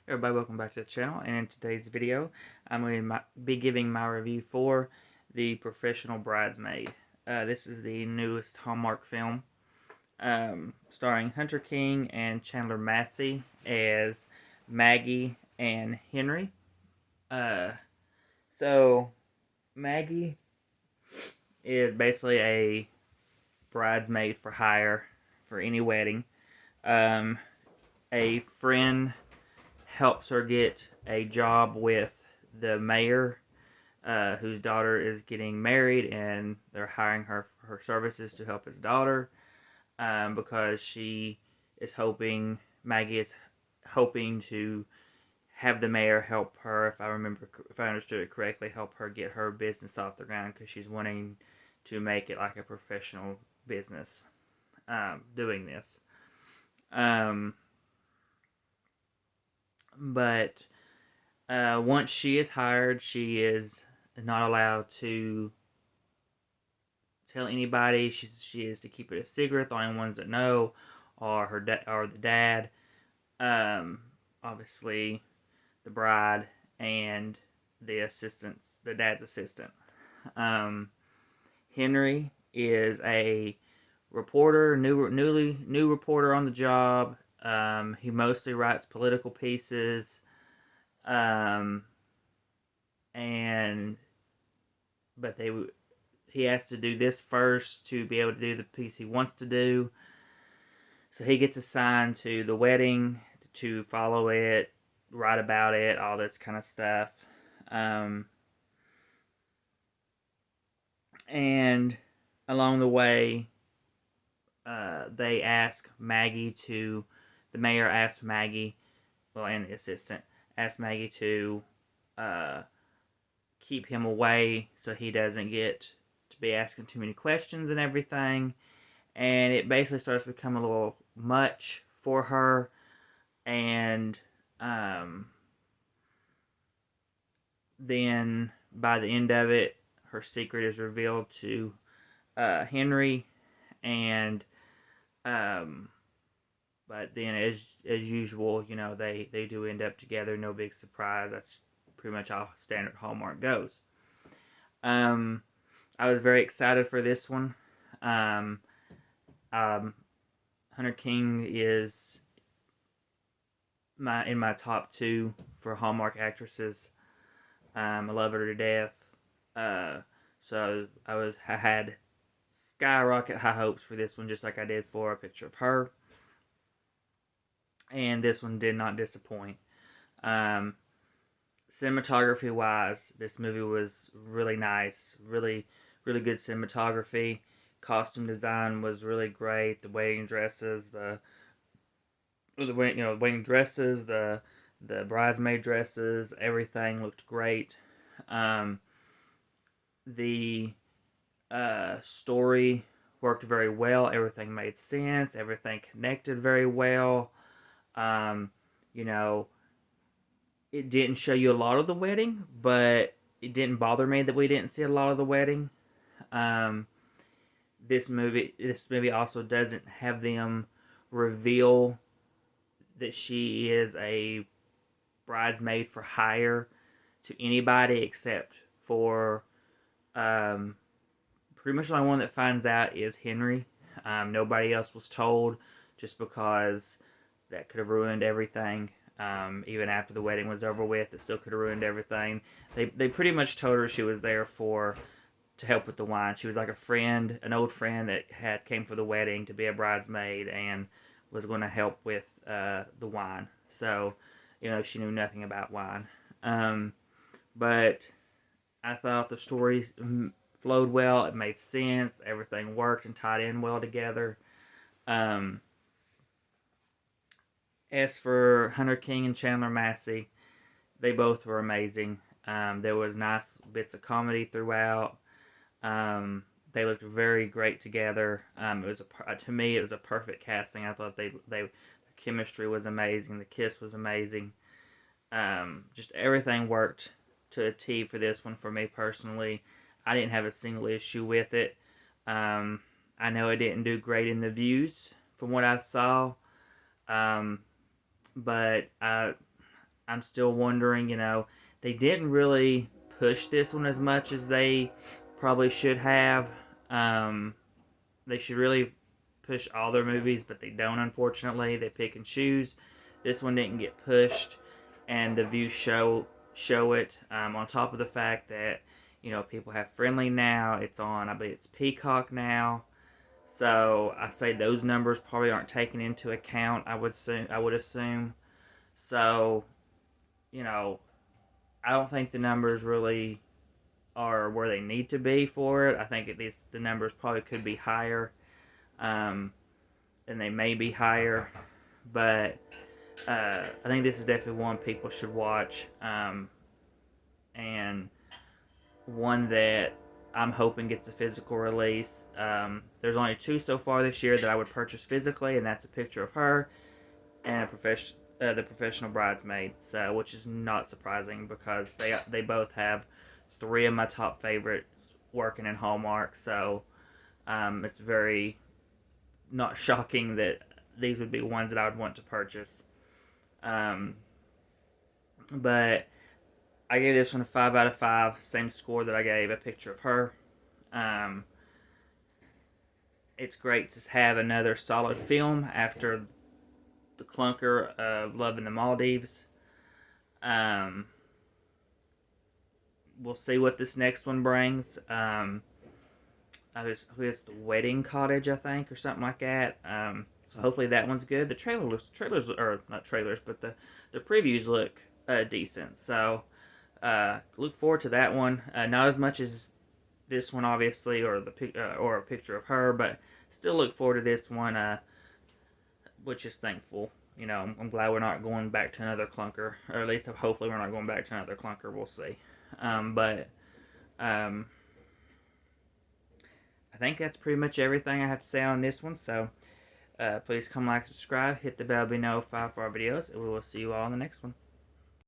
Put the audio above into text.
Everybody, welcome back to the channel, and in today's video I'm going to be giving my review for The Professional Bridesmaid. This is the newest Hallmark film, starring Hunter King and Chandler Massey as Maggie and Henry. Uh, so Maggie is basically a bridesmaid for hire for any wedding. A friend helps her get a job with the mayor, whose daughter is getting married, and they're hiring her for her services to help his daughter, because Maggie is hoping to have the mayor help her, if I understood it correctly, help her get her business off the ground, because she's wanting to make it like a professional business, doing this. But once she is hired, she is not allowed to tell anybody. She is to keep it a secret. The only ones that know are the dad, obviously the bride, and the dad's assistant. Henry is a reporter, new reporter on the job. He mostly writes political pieces, um, and but he has to do this first to be able to do the piece he wants to do. So he gets assigned to the wedding to follow it, write about it, all this kind of stuff. And along the way, the mayor asks Maggie, well, and the assistant asks Maggie to keep him away so he doesn't get to be asking too many questions and everything. And it basically starts to become a little much for her. And then by the end of it, her secret is revealed to Henry. And but then, as usual, they do end up together. No big surprise. That's pretty much how standard Hallmark goes. I was very excited for this one. Hunter King is in my top 2 for Hallmark actresses. I love her to death. So I had skyrocket high hopes for this one, just like I did for A Picture of Her. And this one did not disappoint. Cinematography wise, this movie was really nice, really good cinematography. Costume design was really great. The wedding dresses, the bridesmaid dresses, everything looked great. The story worked very well. Everything made sense. Everything connected very well. You know, it didn't show you a lot of the wedding, but it didn't bother me that we didn't see a lot of the wedding. This movie also doesn't have them reveal that she is a bridesmaid for hire to anybody except for pretty much the only one that finds out is Henry. Nobody else was told, just because that could have ruined everything. Even after the wedding was over with, it still could have ruined everything. They pretty much told her she was there to help with the wine. She was like an old friend that came for the wedding to be a bridesmaid and was going to help with the wine. So, she knew nothing about wine. But I thought the story flowed well. It made sense. Everything worked and tied in well together. As for Hunter King and Chandler Massey, they both were amazing. There was nice bits of comedy throughout. They looked very great together. To me, it was a perfect casting. I thought the chemistry was amazing. The kiss was amazing. Just everything worked to a T for this one for me personally. I didn't have a single issue with it. I know it didn't do great in the views from what I saw. But I I'm still wondering, they didn't really push this one as much as they probably should have. Um, they should really push all their movies, but they don't, unfortunately. They pick and choose. This one didn't get pushed, and the views show it. On top of the fact that people have Friendly now. It's on, I believe it's Peacock now. So I say those numbers probably aren't taken into account. I would assume. So I don't think the numbers really are where they need to be for it. I think at least the numbers probably could be higher, and they may be higher. But I think this is definitely one people should watch, and one that I'm hoping gets a physical release. There's only 2 so far this year that I would purchase physically, and that's A Picture of Her and The Professional Bridesmaid. So, which is not surprising because they both have 3 of my top favorites working in Hallmark. So, it's very not shocking that these would be ones that I would want to purchase. But I gave this one a 5 out of 5, same score that I gave A Picture of Her. It's great to have another solid film after the clunker of Love in the Maldives. We'll see what this next one brings. It's The Wedding Cottage, I think, or something like that. So hopefully that one's good. The trailers, or not trailers, but the previews look decent. So look forward to that one. Not as much as this one, obviously, or A Picture of Her, but still look forward to this one. Which is thankful. I'm glad we're not going back to another clunker, or at least hopefully we're not going back to another clunker. We'll see. But I think that's pretty much everything I have to say on this one. So please come like, subscribe, hit the bell to be notified for our videos, and we will see you all in the next one.